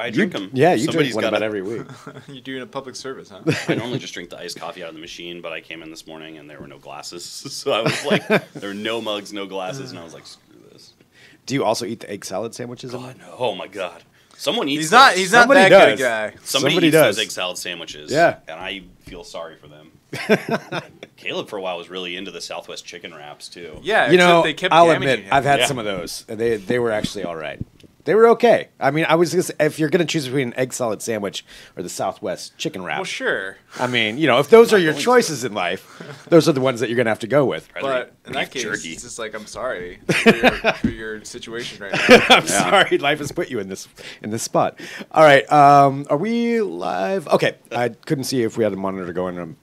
I drink them. Yeah, you drink one about every week. You're doing a public service, huh? I normally just drink the iced coffee out of the machine, but I came in this morning and there were no glasses. So I was like, there were no mugs, no glasses, and I was like, screw this. Do you also eat the egg salad sandwiches? Oh, no. Oh my God. Someone eats He's not that good guy. Somebody eats those egg salad sandwiches. Yeah. And I feel sorry for them. Caleb for a while was really into the Southwest chicken wraps too. Yeah, you know, they kept I'll admit, him. I've had some of those. They were actually all right. They were okay. I mean, I was gonna say, if you're going to choose between an egg salad sandwich or the Southwest chicken wrap. Well, sure. I mean, you know, if those are your choices in life, those are the ones that you're going to have to go with. But in that case, it's just like, I'm sorry for your situation right now. I'm sorry, life has put you in this spot. All right, are we live? Okay, I couldn't see if we had a monitor going.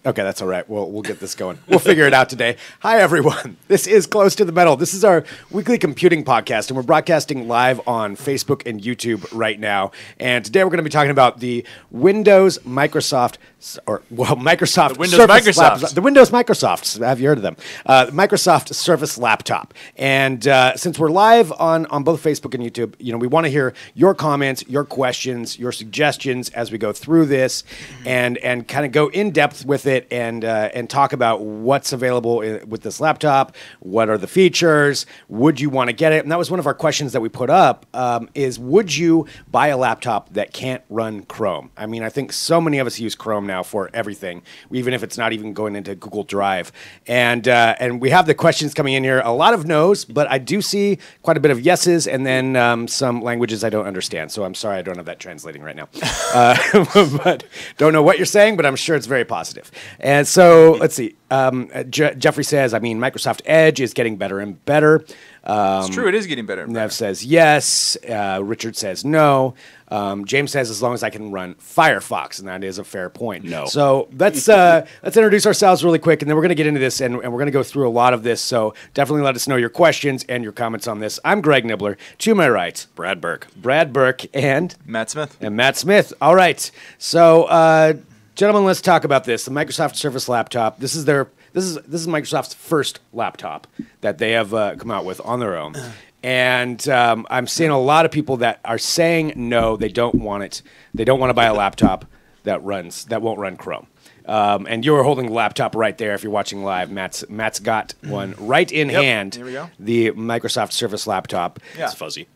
Okay, that's all right. We'll get this going. We'll figure it out today. Hi, everyone. This is Close to the Metal. This is our weekly computing podcast, and we're broadcasting live on Facebook and YouTube right now. And today we're going to be talking about the Microsoft Surface laptop. The Windows Microsofts. Have you heard of them? Microsoft Surface laptop. And since we're live on both Facebook and YouTube, you know, we want to hear your comments, your questions, your suggestions as we go through this, and kind of go in depth with it and talk about what's available with this laptop. What are the features? Would you want to get it? And that was one of our questions that we put up. Is would you buy a laptop that can't run Chrome? I mean, I think so many of us use Chrome now for everything, even if it's not even going into Google Drive. And we have the questions coming in here. A lot of no's, but I do see quite a bit of yeses, and then some languages I don't understand. So I'm sorry I don't have that translating right now. But don't know what you're saying, but I'm sure it's very positive. And so let's see. Jeffrey says, I mean, Microsoft Edge is getting better and better. It's true, it is getting better and better. Nev says yes. Richard says no. James says as long as I can run Firefox, and that is a fair point. No. So let's introduce ourselves really quick, and then we're going to get into this, and we're going to go through a lot of this. So definitely let us know your questions and your comments on this. I'm Greg Nibbler. To my right, Brad Burke. and Matt Smith. And Matt Smith. All right. So gentlemen, let's talk about this. The Microsoft Surface laptop. This is Microsoft's first laptop that they have come out with on their own. And I'm seeing a lot of people that are saying no, they don't want it. They don't want to buy a laptop that won't run Chrome. And you're holding the laptop right there if you're watching live. Matt's got one right in hand. Here we go. The Microsoft Surface laptop. Yeah. It's fuzzy.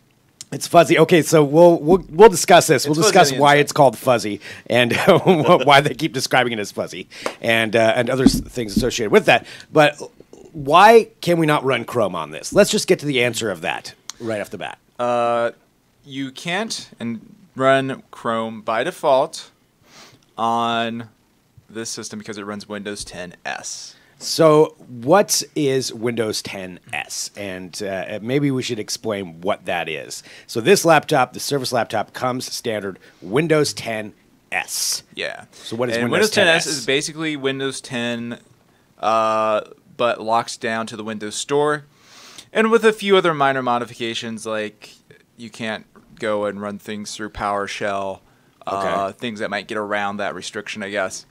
It's fuzzy. Okay, so we'll discuss this. We'll discuss why it's called fuzzy and why they keep describing it as fuzzy and other things associated with that. But why can we not run Chrome on this? Let's just get to the answer of that right off the bat. You can't run Chrome by default on this system because it runs Windows 10 S. So what is Windows 10 S? And maybe we should explain what that is. So this laptop, the Surface laptop, comes standard Windows 10 S. Yeah. So what is Windows 10 S? Is basically Windows 10, but locks down to the Windows Store. And with a few other minor modifications, like you can't go and run things through PowerShell, things that might get around that restriction, I guess.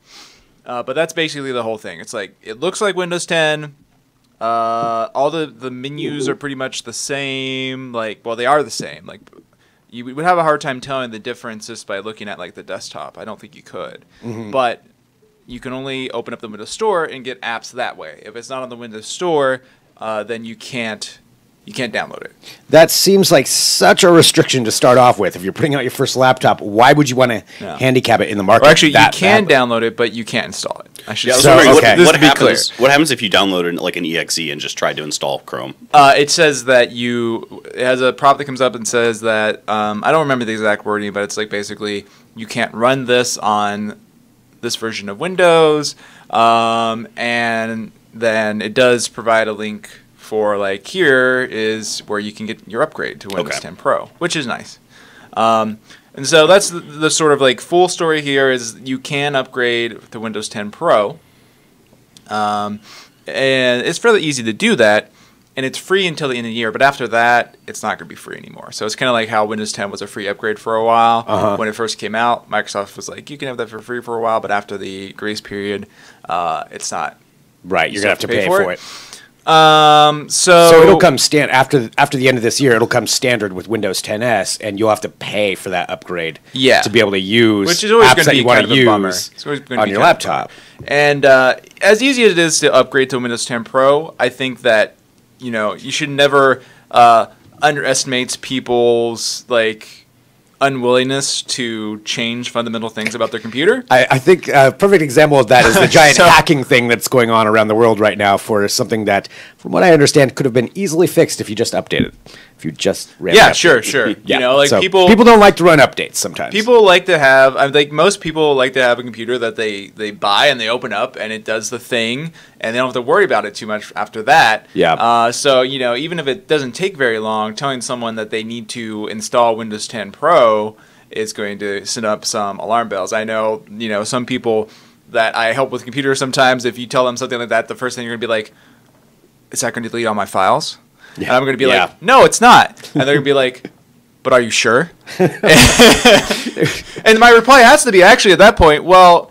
But that's basically the whole thing. It's like, it looks like Windows 10. All the menus are pretty much the same. They are the same. Like, you would have a hard time telling the difference just by looking at, like, the desktop. I don't think you could. Mm-hmm. But you can only open up the Windows Store and get apps that way. If it's not on the Windows Store, then you can't download it. That seems like such a restriction to start off with. If you're putting out your first laptop, why would you want to handicap it in the market? Or actually, you can download it, but you can't install it. What happens if you download like an exe and just tried to install Chrome? It says that it has a prompt that comes up and says that, I don't remember the exact wording, but it's like basically you can't run this on this version of Windows, and then it does provide a link for, like, here is where you can get your upgrade to Windows 10 Pro, which is nice. And so that's the sort of, like, full story here is you can upgrade to Windows 10 Pro. and it's fairly easy to do that. And it's free until the end of the year, but after that, it's not going to be free anymore. So it's kind of like how Windows 10 was a free upgrade for a while. When it first came out, Microsoft was like, you can have that for free for a while, but after the grace period, it's not. Right, you're going to have to pay for it. So it'll come after the end of this year. It'll come standard with Windows 10s, and you'll have to pay for that upgrade. To be able to use which is always apps that you want to use on your laptop. And as easy as it is to upgrade to Windows 10 Pro, I think that you should never underestimate people's unwillingness to change fundamental things about their computer. I think a perfect example of that is the giant hacking thing that's going on around the world right now for something that, from what I understand, could have been easily fixed if you just updated. If you just ran sure. So people don't like to run updates sometimes. People like to have, most people like to have a computer that they buy and they open up and it does the thing and they don't have to worry about it too much after that. So even if it doesn't take very long, telling someone that they need to install Windows 10 Pro is going to send up some alarm bells. I know, some people that I help with computers sometimes, if you tell them something like that, the first thing you're going to be like, is that going to delete all my files? And I'm going to be like, no, it's not. And they're going to be like, but are you sure? And my reply has to be actually at that point, well,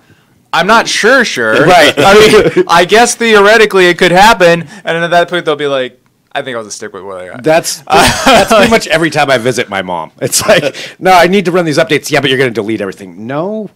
I'm not sure. Right. I mean, I guess theoretically it could happen. And then at that point they'll be like, I think I'll just stick with what I got. That's pretty much every time I visit my mom. It's like, no, I need to run these updates. Yeah, but you're going to delete everything. No,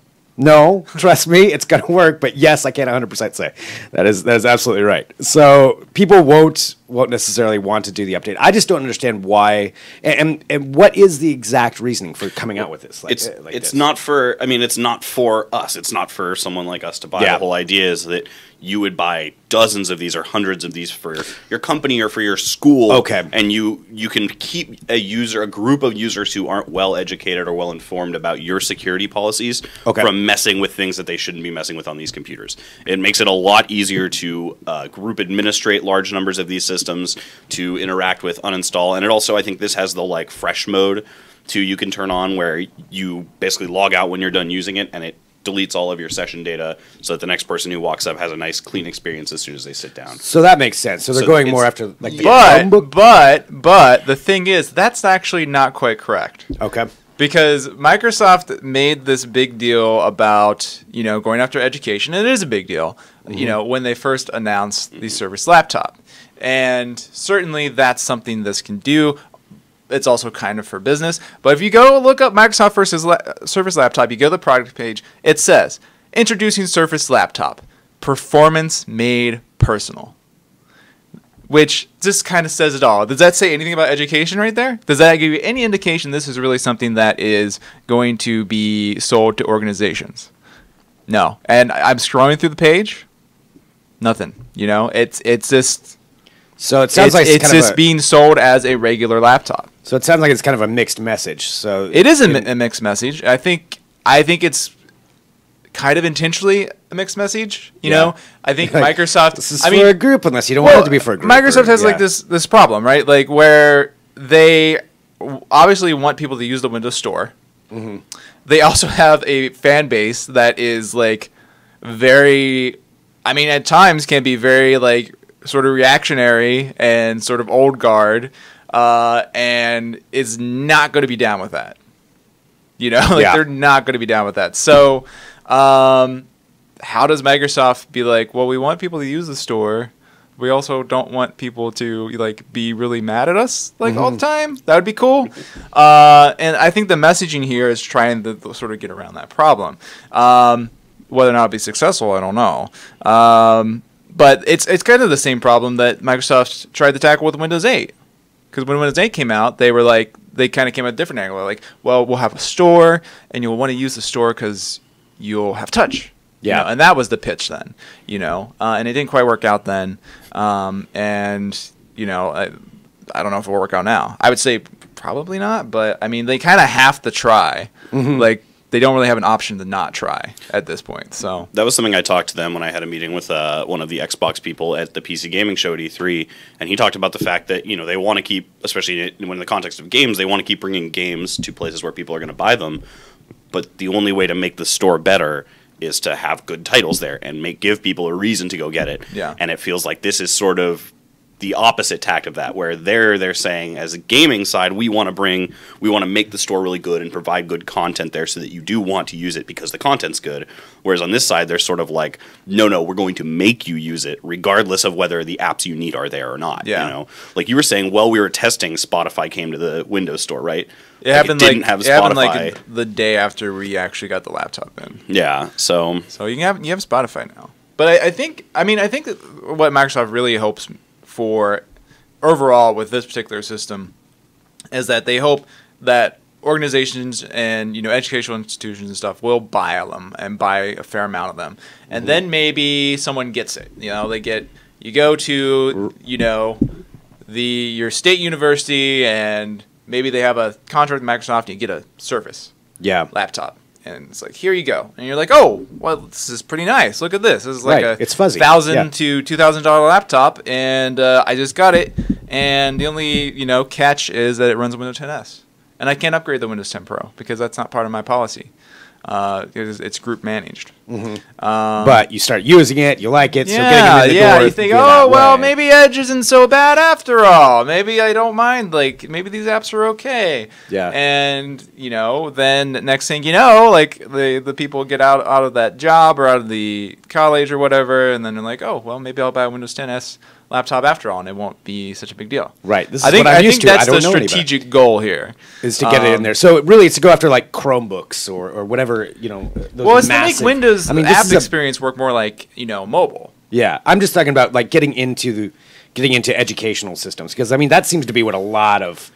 trust me, it's going to work. But yes, I can't 100% say that is absolutely right. So people won't necessarily want to do the update. I just don't understand why. And what is the exact reasoning for coming out with this? It's not for. I mean, it's not for us. It's not for someone like us to buy. The whole idea is that you would buy dozens of these or hundreds of these for your company or for your school. Okay. And you can keep a group of users who aren't well educated or well informed about your security policies from messing with things that they shouldn't be messing with on these computers. It makes it a lot easier to group administrate large numbers of these systems, to interact with, uninstall, and it also, I think this has the fresh mode you can turn on where you basically log out when you're done using it and it deletes all of your session data so that the next person who walks up has a nice clean experience as soon as they sit down. So that makes sense. So they're going more after the Chromebook. But the thing is, that's actually not quite correct. Okay. Because Microsoft made this big deal about, going after education, and it is a big deal, when they first announced the Surface Laptop. And certainly that's something this can do. It's also kind of for business. But if you go look up Microsoft Surface Laptop, you go to the product page, it says, introducing Surface Laptop, performance made personal. Which just kind of says it all. Does that say anything about education right there? Does that give you any indication this is really something that is going to be sold to organizations? No. And I'm scrolling through the page. Nothing. It's just... So it sounds like it's just being sold as a regular laptop. So it sounds like it's kind of a mixed message. So it is a mixed message. I think it's kind of intentionally a mixed message. You know, I think Microsoft. This is for a group, unless you don't want it to be for a group. Microsoft has this problem, right? Where they obviously want people to use the Windows Store. Mm-hmm. They also have a fan base that is very. I mean, at times can be very sort of reactionary and sort of old guard, and is not going to be down with that. They're not going to be down with that. So, how does Microsoft be well, we want people to use the store. We also don't want people to be really mad at us all the time. That would be cool. And I think the messaging here is trying to sort of get around that problem. Whether or not it'll be successful, I don't know. But it's kind of the same problem that Microsoft tried to tackle with Windows 8. Because when Windows 8 came out, they were they kind of came at a different angle. Well, we'll have a store, and you'll want to use the store because you'll have touch. Yeah. And that was the pitch then, and it didn't quite work out then. And, I don't know if it will work out now. I would say probably not, but, I mean, they kind of have to try. Mm-hmm. They don't really have an option to not try at this point. So that was something I talked to them when I had a meeting with one of the Xbox people at the PC Gaming Show at E3, and he talked about the fact that they want to keep, especially when in the context of games, they want to keep bringing games to places where people are going to buy them. But the only way to make the store better is to have good titles there and give people a reason to go get it. Yeah. And it feels like this is sort of the opposite tact of that, where they're saying, as a gaming side, we want to make the store really good and provide good content there so that you do want to use it because the content's good. Whereas on this side, they're sort of like, no, we're going to make you use it regardless of whether the apps you need are there or not. Yeah. You know, like you were saying, while we were testing, Spotify came to the Windows Store, right? It happened didn't have Spotify. like the day after we actually got the laptop in. Yeah. So you have Spotify now. But I think that what Microsoft really hopes for overall with this particular system is that they hope that organizations and educational institutions and stuff will buy them and buy a fair amount of them, and then maybe someone gets it. You go to your state university and maybe they have a contract with Microsoft and you get a Surface laptop. And it's like, here you go. And you're like, oh, well, this is pretty nice. Look at this. This is like it's fuzzy. $1,000 to $2,000 laptop, and I just got it. And the only catch is that it runs Windows 10 S, and I can't upgrade the Windows 10 Pro because that's not part of my policy. It's group managed. But you start using it, you like it, so getting in the door. You think, maybe Edge isn't so bad after all. Maybe I don't mind. Like, maybe these apps are okay. Yeah. And then next thing you know, like the people get out of that job or out of the college or whatever, and then they're like, oh, well, maybe I'll buy a Windows 10 S laptop after all, and it won't be such a big deal. Right. This is I think that's the strategic goal here. Is to get it in there. So it's to go after like Chromebooks or whatever, Well, it's to make Windows app experience work more like, mobile. Yeah. I'm just talking about like getting into educational systems, because that seems to be what a lot of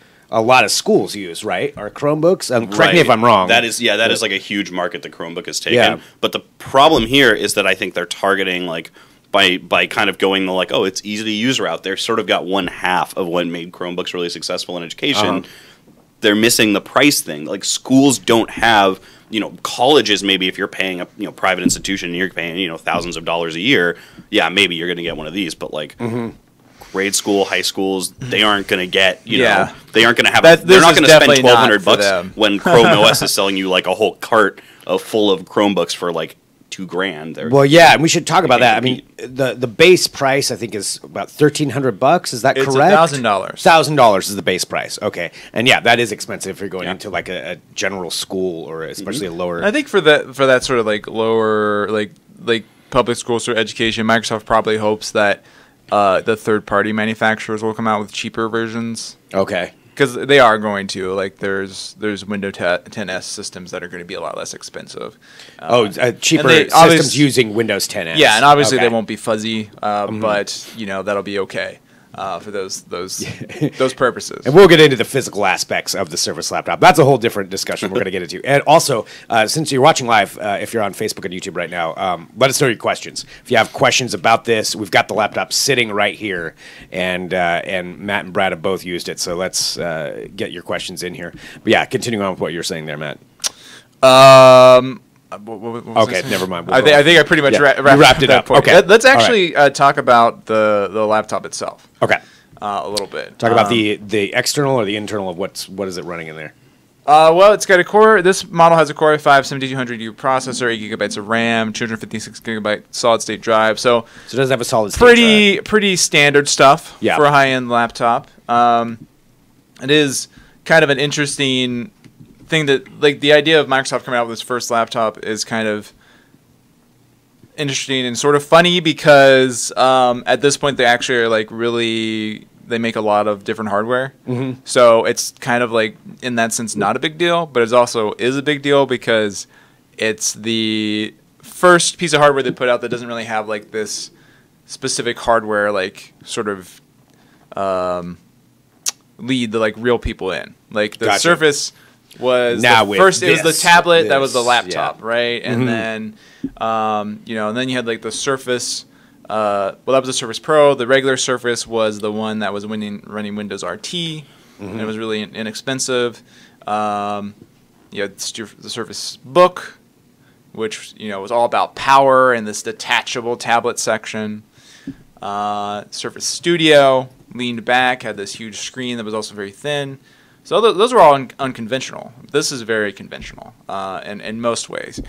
schools use, right? Are Chromebooks? Correct me if I'm wrong. That is like a huge market that Chromebook has taken. Yeah. But the problem here is that I think they're targeting like by kind of going the like, oh, it's easy to use route. They're sort of got one half of what made Chromebooks really successful in education. They're missing the price thing. Like schools don't have, colleges, maybe if you're paying a private institution and you're paying thousands of dollars a year, yeah, maybe you're going to get one of these. But like grade school, high schools, they aren't going to get they aren't going to have. They're not going to spend $1,200 when Chrome OS is selling you like a whole cart full of Chromebooks for like $2,000. Well, yeah, and we should talk about that. I mean, the base price I think is about $1,300. Is that correct? It's $1,000. $1,000 is the base price. Okay, and yeah, that is expensive if you're going into like a general school or especially a lower. I think for that sort of like lower like public school sort of education, Microsoft probably hopes that the third-party manufacturers will come out with cheaper versions. Okay. Because they are going to, like, there's Windows 10S systems that are going to be a lot less expensive. Cheaper systems using Windows 10S. Yeah, and obviously they won't be fuzzy, but that'll be okay for those purposes. And we'll get into the physical aspects of the Surface laptop. That's a whole different discussion we're going to get into. And also, since you're watching live, if you're on Facebook and YouTube right now, let us know your questions. If you have questions about this, we've got the laptop sitting right here, and Matt and Brad have both used it. So let's get your questions in here. But yeah, continuing on with what you're saying there, Matt. Okay, never mind. I think I pretty much wrapped it up. Okay, let's actually talk about the laptop itself. Okay, a little bit. Talk about the external or the internal of what is it running in there. Well, it's got a core. This model has a Core i5 7200U processor, 8 gigabytes of RAM, 256 gigabyte solid state drive. So it does have a solid state drive. Pretty standard stuff for a high end laptop. It is kind of an interesting thing that, like, the idea of Microsoft coming out with its first laptop is kind of interesting and sort of funny because at this point they actually are like they make a lot of different hardware. So it's kind of like in that sense not a big deal, but it also is a big deal because it's the first piece of hardware they put out that doesn't really have like this specific hardware like sort of lead the like real people in. Like the Surface was first. It was the tablet that was the laptop, right? And then, and then you had like the Surface. That was the Surface Pro. The regular Surface was the one that was running Windows RT, and it was really inexpensive. You had the Surface Book, which was all about power and this detachable tablet section. Surface Studio leaned back, had this huge screen that was also very thin. So those were all unconventional. This is very conventional in most ways.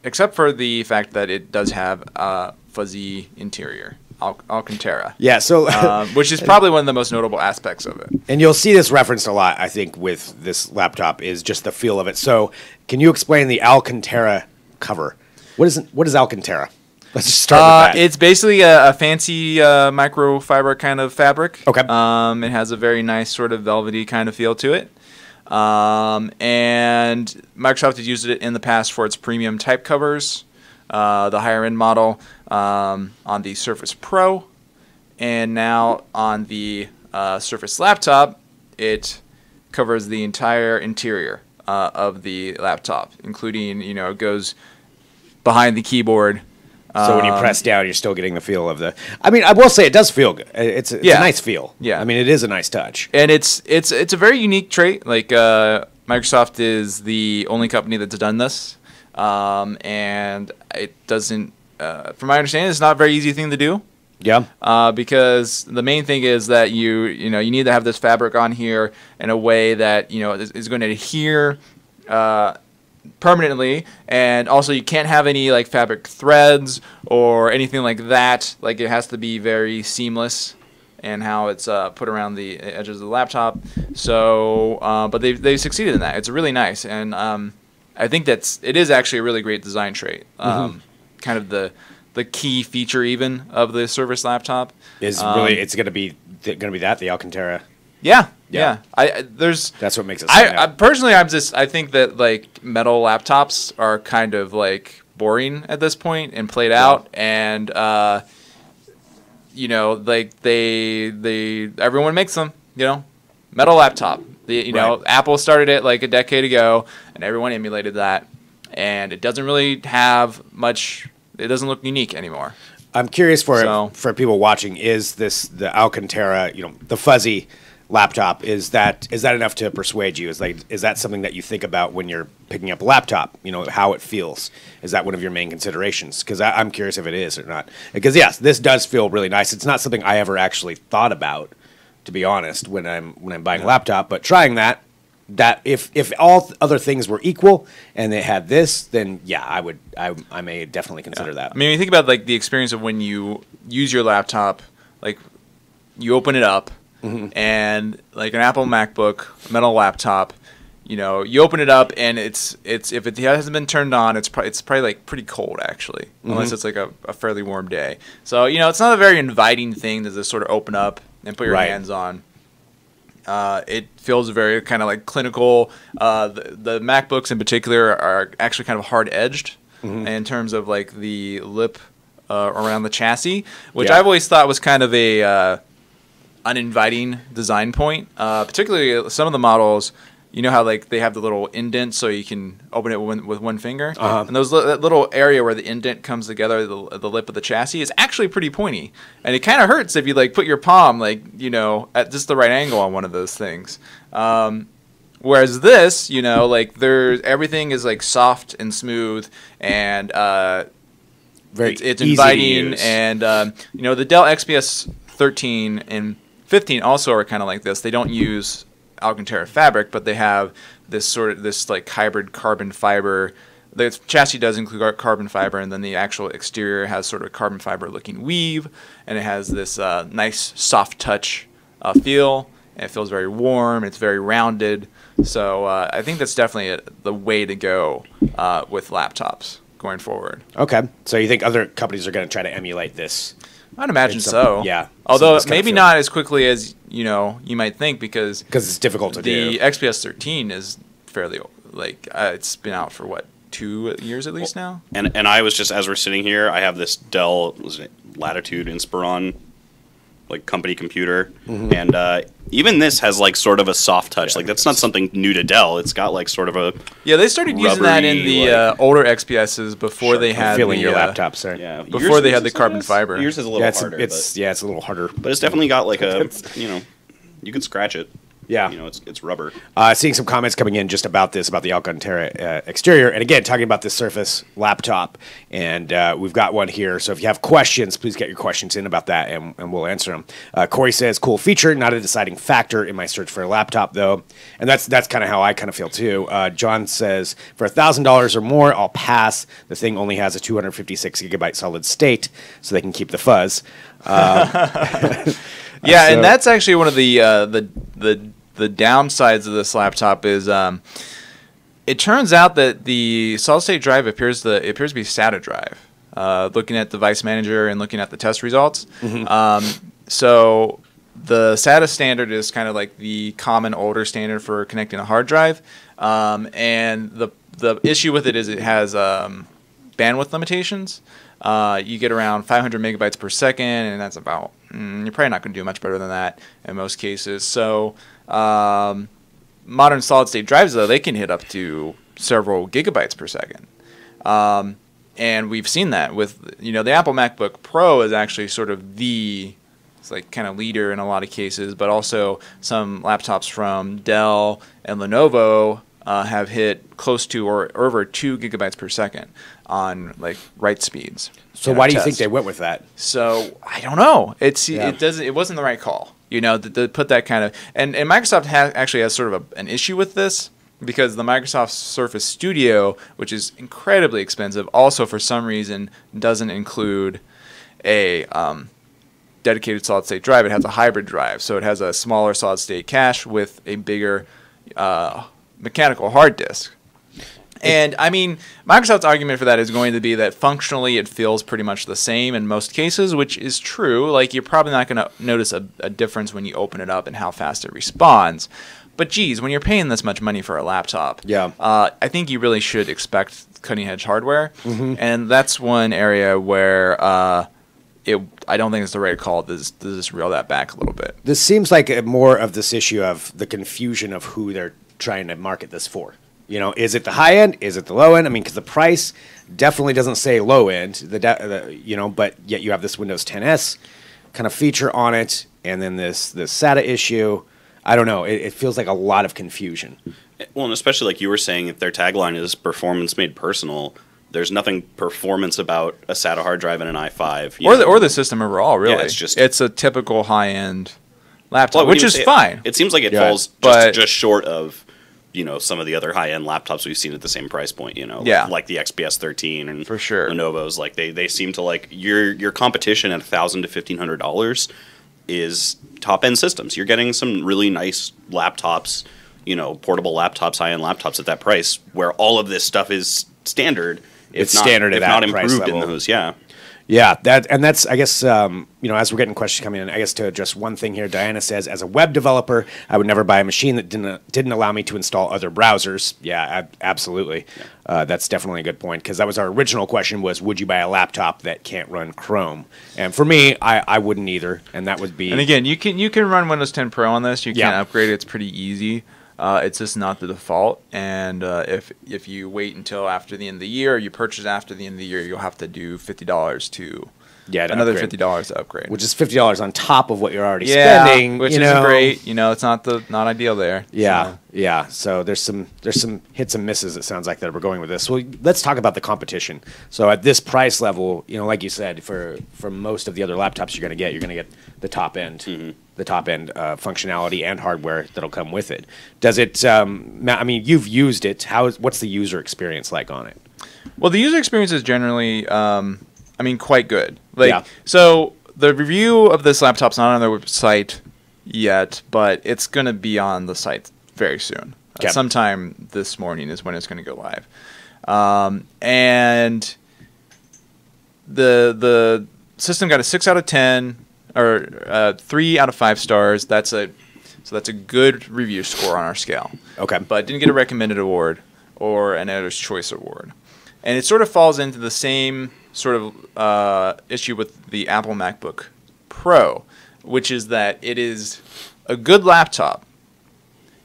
except for the fact that it does have a fuzzy interior. Alcantara. Yeah, so which is probably one of the most notable aspects of it. And you'll see this referenced a lot, I think, with this laptop is just the feel of it. So, can you explain the Alcantara cover? What is Alcantara? Let's just start with that. It's basically a fancy microfiber kind of fabric. Okay. It has a very nice sort of velvety kind of feel to it. And Microsoft has used it in the past for its premium type covers. The higher end model on the Surface Pro, and now on the Surface Laptop, it covers the entire interior of the laptop, including, it goes behind the keyboard. So when you press down, you're still getting the feel of the. I mean, I will say it does feel good. It's a nice feel. Yeah. I mean, it is a nice touch. And it's a very unique trait. Like Microsoft is the only company that's done this. And it doesn't, from my understanding, it's not a very easy thing to do. Yeah. Because the main thing is that you need to have this fabric on here in a way that, is going to adhere, permanently, and also you can't have any like fabric threads or anything like that. Like, it has to be very seamless and how it's put around the edges of the laptop. So, but they've succeeded in that. It's really nice, and I think it is actually a really great design trait. Kind of the key feature even of the Surface laptop is really it's going to be the Alcantara. Yeah. That's what makes it. I personally, I think that like metal laptops are kind of like boring at this point and played out, and like everyone makes them. Metal laptop. Apple started it like a decade ago, and everyone emulated that, and it doesn't really have much. It doesn't look unique anymore. I'm curious for people watching. Is the Alcantara, the fuzzy laptop? Is that enough to persuade you? Is that something that you think about when you're picking up a laptop? How it feels. Is that one of your main considerations? Because I'm curious if it is or not. Because yes, this does feel really nice. It's not something I ever actually thought about, to be honest, when I'm buying a laptop. But trying that if all other things were equal and they had this, then yeah, I may definitely consider that. I mean, when you think about like the experience of when you use your laptop, like you open it up, and like an Apple MacBook, metal laptop, you open it up and it's if it hasn't been turned on, it's probably like pretty cold actually, unless it's like a fairly warm day. So it's not a very inviting thing to just sort of open up and put your hands on. It feels very kind of like clinical. The MacBooks in particular are actually kind of hard-edged in terms of like the lip around the chassis, which I've always thought was kind of a uninviting design point. Particularly some of the models, how like they have the little indent so you can open it with one finger, and that little area where the indent comes together, the lip of the chassis, is actually pretty pointy, and it kind of hurts if you like put your palm like at just the right angle on one of those things. Whereas this, like everything is like soft and smooth and it's inviting, and the Dell XPS 13 and 15 also are kind of like this. They don't use Alcantara fabric, but they have this like hybrid carbon fiber. The chassis does include carbon fiber, and then the actual exterior has sort of carbon fiber looking weave, and it has this nice soft touch feel, and it feels very warm. It's very rounded. So I think that's definitely the way to go with laptops going forward. Okay, so you think other companies are going to try to emulate this? I'd imagine so. Yeah. Although maybe not as quickly as you might think, because it's difficult to do. The XPS 13 is fairly it's been out for what, 2 years at least now. And I was just, as we're sitting here, I have this Dell Latitude Inspiron like company computer, and even this has like sort of a soft touch. Like that's not something new to Dell. It's got like sort of a they started using that in the older XPSs before they had feeling your laptop, sir. Yeah, before they had the carbon fiber. Yours is a little harder. It's a little harder, but it's definitely got like a you can scratch it. Yeah. It's rubber. Seeing some comments coming in just about this, about the Alcantara exterior. And again, talking about this Surface laptop. And we've got one here. So if you have questions, please get your questions in about that and we'll answer them. Corey says, cool feature, not a deciding factor in my search for a laptop, though. And that's kind of how I kind of feel, too. John says, for $1,000 or more, I'll pass. The thing only has a 256 gigabyte solid state, so they can keep the fuzz. Yeah, and that's actually one of the downsides of this laptop is it turns out that the solid state drive appears to be SATA drive. Looking at Device Manager and looking at the test results, so the SATA standard is kind of like the common older standard for connecting a hard drive, and the issue with it is it has bandwidth limitations. You get around 500 megabytes per second, and that's about you're probably not going to do much better than that in most cases. So modern solid-state drives, though, they can hit up to several gigabytes per second. And we've seen that with, the Apple MacBook Pro is actually sort of it's like kind of leader in a lot of cases, but also some laptops from Dell and Lenovo have hit close to or over 2 gigabytes per second on like write speeds. So why do you think they went with that? So I don't know. It wasn't the right call. To put that kind of and Microsoft actually has sort of an issue with this because the Microsoft Surface Studio, which is incredibly expensive, also for some reason doesn't include a dedicated solid state drive. It has a hybrid drive, so it has a smaller solid state cache with a bigger mechanical hard disk. And I mean, Microsoft's argument for that is going to be that functionally it feels pretty much the same in most cases, which is true. Like, you're probably not going to notice a difference when you open it up and how fast it responds. But geez, when you're paying this much money for a laptop, I think you really should expect cutting-edge hardware. And that's one area where I don't think it's the right call to just reel that back a little bit. This seems like more of this issue of the confusion of who they're trying to market this for. Is it the high end? Is it the low end? I mean, because the price definitely doesn't say low end, but yet you have this Windows 10s kind of feature on it, and then this SATA issue. I don't know. It feels like a lot of confusion. Well, and especially like you were saying, if their tagline is "performance made personal," there's nothing performance about a SATA hard drive and an i5, or the system overall. Really, it's a typical high end laptop, which is fine. It seems like it falls just short of some of the other high-end laptops we've seen at the same price point, like the XPS 13 and for sure. Lenovo's, like they seem to like your competition at $1,000 to $1,500 is top-end systems. You're getting some really nice laptops, portable laptops, high-end laptops at that price, where all of this stuff is standard, if not improved in those, Yeah, that's I guess as we're getting questions coming in, I guess to address one thing here, Diana says, as a web developer, I would never buy a machine that didn't allow me to install other browsers. Yeah, absolutely. Yeah. That's definitely a good point, because that was our original question was, would you buy a laptop that can't run Chrome? And for me, I wouldn't either, and that would be. And again, you can run Windows 10 Pro on this. You can upgrade it. It's pretty easy. It's just not the default, and if you wait until after the end of the year, or you purchase after the end of the year, you'll have to do $50 to another upgrade. $50 to upgrade, which is $50 on top of what you're already spending, which isn't great. It's not ideal there. So there's some hits and misses. It sounds like that we're going with this. Well, let's talk about the competition. So at this price level, like you said, for most of the other laptops you're going to get the top end. Mm-hmm. The top end functionality and hardware that'll come with it. Does it? I mean, you've used it. What's the user experience like on it? Well, the user experience is generally, quite good. So the review of this laptop's not on their website yet, but it's going to be on the site very soon. Sometime this morning is when it's going to go live, and the system got a 6 out of 10. Or 3 out of 5 stars. That's a good review score on our scale. Okay. But didn't get a recommended award or an editor's choice award. And it sort of falls into the same sort of issue with the Apple MacBook Pro, which is that it is a good laptop.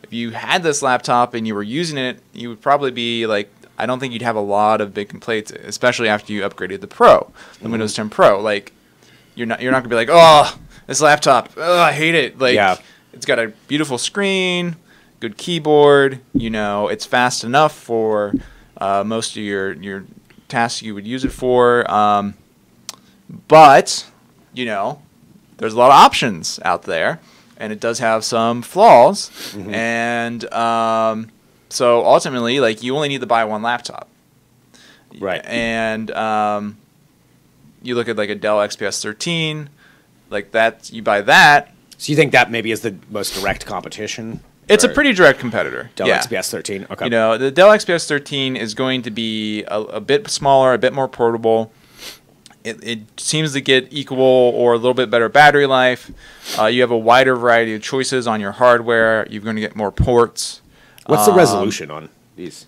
If you had this laptop and you were using it, you would probably be like, I don't think you'd have a lot of big complaints, especially after you upgraded the Pro, the Windows 10 Pro. Like, You're not gonna be like, oh, this laptop, I hate it. it's got a beautiful screen, good keyboard. You know, it's fast enough for most of your tasks you would use it for. But you know, there's a lot of options out there, and it does have some flaws. And so ultimately, like, you only need to buy one laptop. Right. And you look at like a Dell XPS 13, like that. You buy that. So you think that maybe is the most direct competition? It's a pretty direct competitor. Dell XPS 13. Okay. You know, the Dell XPS 13 is going to be a bit smaller, a bit more portable. It seems to get equal or a little bit better battery life. You have a wider variety of choices on your hardware. You're going to get more ports. What's the resolution on these?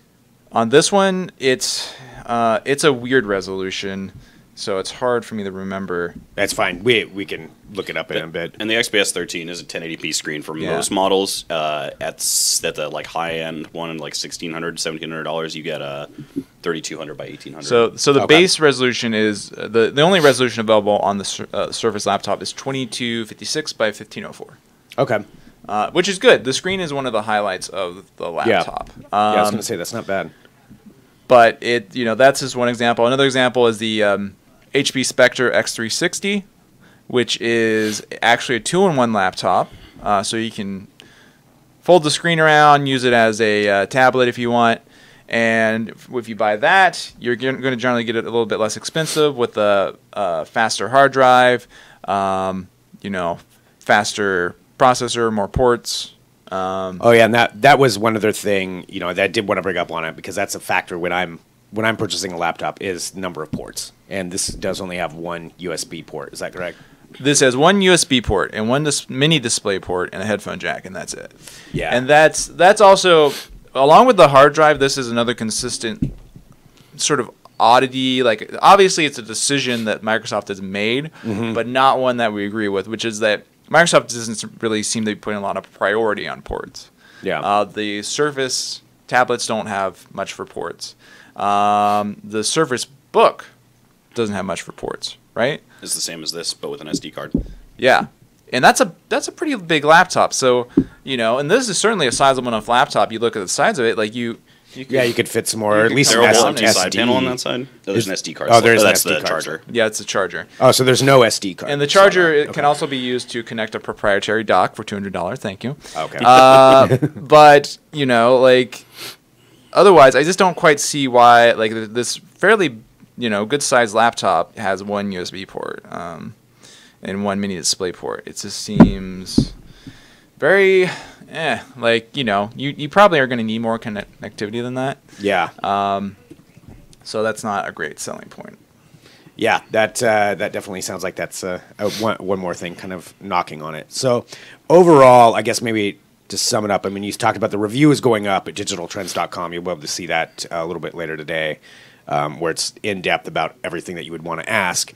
On this one, it's a weird resolution, so it's hard for me to remember. That's fine. We can look it up in a bit. And the XPS 13 is a 1080p screen for most models. At the like high end one, like $1,600, $1,700, you get a 3200 by 1800. So the base resolution is the only resolution available on the Surface laptop is 2256 by 1504. Okay. Which is good. The screen is one of the highlights of the laptop. Yeah, I was going to say that's not bad. But that's just one example. Another example is the HP Spectre X-360, which is actually a 2-in-1 laptop. So you can fold the screen around, use it as a tablet if you want. And if you buy that, you're going to generally get it a little bit less expensive with a faster hard drive, faster processor, more ports. And that was one other thing, that I did want to bring up on it, because that's a factor when I'm purchasing a laptop, is number of ports. And this does only have one USB port. Is that correct? This has one USB port and one mini display port and a headphone jack, and that's it. Yeah. And that's also, along with the hard drive, this is another consistent sort of oddity. Like, obviously it's a decision that Microsoft has made, but not one that we agree with, which is that Microsoft doesn't really seem to be putting a lot of priority on ports. Yeah. The Surface tablets don't have much for ports. The Surface Book doesn't have much for ports, right? It's the same as this, but with an SD card. Yeah. And that's a pretty big laptop. So, and this is certainly a sizable enough laptop. You look at the sides of it, like you could fit some more, at least an an SD SD side panel on that side. Oh, there's an SD card. Oh, there's that's an SD the card. charger. Yeah, it's a charger. Oh, so there's no SD card. And the charger can also be used to connect a proprietary dock for $200. Thank you. Okay. But, otherwise, I just don't quite see why, this fairly, good-sized laptop has one USB port and one mini display port. It just seems very... you probably are going to need more connectivity than that. Yeah. So that's not a great selling point. Yeah, that definitely sounds like that's one more thing kind of knocking on it. So overall, I guess maybe to sum it up, I mean, you talked about the review is going up at digitaltrends.com. You'll be able to see that a little bit later today, where it's in depth about everything that you would want to ask.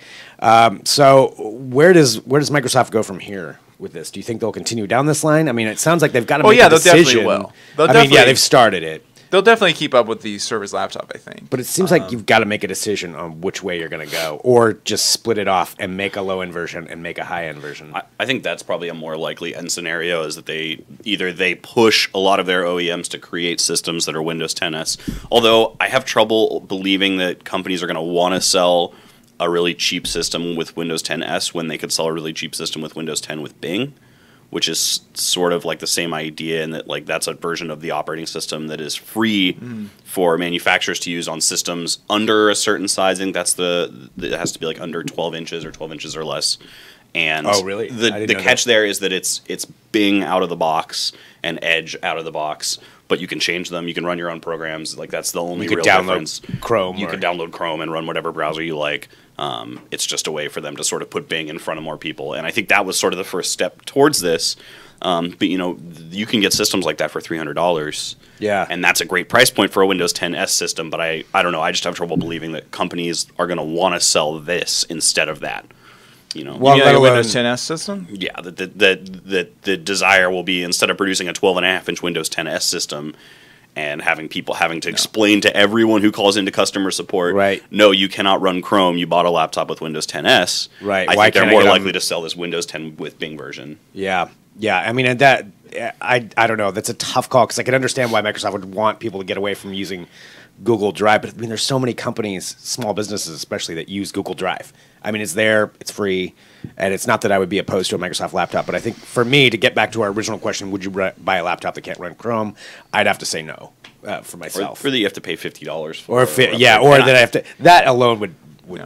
So where does Microsoft go from here with this? Do you think they'll continue down this line? I mean, it sounds like they've got to make a decision. They definitely will. They've started it. They'll definitely keep up with the Surface laptop, I think. But it seems like you've got to make a decision on which way you're going to go, or just split it off and make a low-end version and make a high-end version. I think that's probably a more likely end scenario, is that they push a lot of their OEMs to create systems that are Windows 10s. Although I have trouble believing that companies are going to want to sell a really cheap system with Windows 10s when they could sell a really cheap system with Windows 10 with Bing, which is sort of like the same idea, in that that's a version of the operating system that is free for manufacturers to use on systems under a certain sizing. It has to be under 12 inches or 12 inches or less. And oh, really? The catch there is that it's Bing out of the box and Edge out of the box, but you can change them. You can run your own programs. That's the only real difference. Chrome. You can download Chrome and run whatever browser you like. It's just a way for them to sort of put Bing in front of more people. And I think that was sort of the first step towards this. But, you can get systems like that for $300. Yeah. And that's a great price point for a Windows 10s system. But I don't know. I just have trouble believing that companies are going to want to sell this instead of that. Well, you mean a Windows 10s system? Yeah, the desire will be, instead of producing a 12.5-inch Windows 10s system, and having people having to explain to everyone who calls into customer support, right? No, you cannot run Chrome. You bought a laptop with Windows 10s, right? I think they're more likely to sell this Windows 10 with Bing version. Yeah. I mean, and that I don't know. That's a tough call because I can understand why Microsoft would want people to get away from using Google Drive, but I mean, there's so many companies, small businesses especially, that use Google Drive. I mean, it's there, it's free, and it's not that I would be opposed to a Microsoft laptop, but I think for me, to get back to our original question, would you buy a laptop that can't run Chrome? I'd have to say no for myself. Or that you have to pay $50 for. Or that I have to. That alone would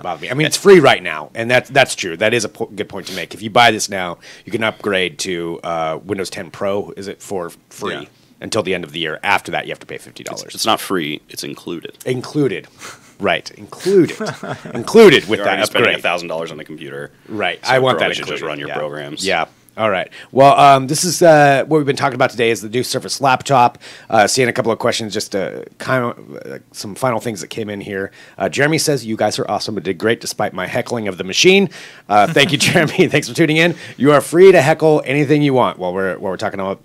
bother me. I mean, it's free right now, and that's true. That is a good point to make. If you buy this now, you can upgrade to Windows 10 Pro. Is it for free until the end of the year? After that, you have to pay $50. It's not free. It's included. Included. Right, included with that upgrade. Spending $1,000 on the computer, right? So I want that should included. just run your programs. Yeah. All right. Well, this is what we've been talking about today is the new Surface laptop. Seeing a couple of questions, just kind of some final things that came in here. Jeremy says, you guys are awesome and did great despite my heckling of the machine. Thank you, Jeremy. Thanks for tuning in. You are free to heckle anything you want while we're talking about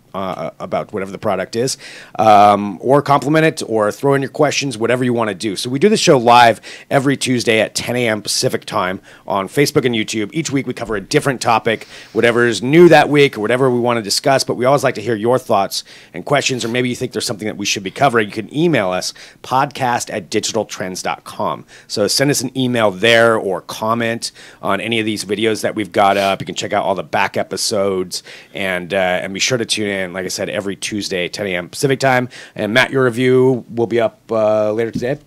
whatever the product is, or compliment it, or throw in your questions, whatever you want to do. So we do the show live every Tuesday at 10 a.m. Pacific time on Facebook and YouTube. Each week we cover a different topic, whatever is new that week or whatever we want to discuss, but we always like to hear your thoughts and questions, or maybe you think there's something that we should be covering. You can email us, podcast@digitaltrends.com. So send us an email there or comment on any of these videos that we've got up. You can check out all the back episodes and be sure to tune in, like I said, every Tuesday, 10 a.m. Pacific time. And Matt, your review will be up later today.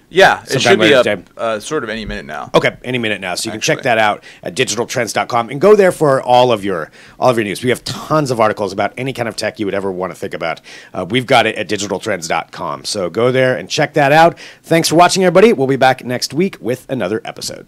Yeah, it should be up today. Sort of any minute now. Okay, any minute now. So you can check that out at digitaltrends.com and go there for all of your news. We have tons of articles about any kind of tech you would ever want to think about. We've got it at digitaltrends.com. So go there and check that out. Thanks for watching, everybody. We'll be back next week with another episode.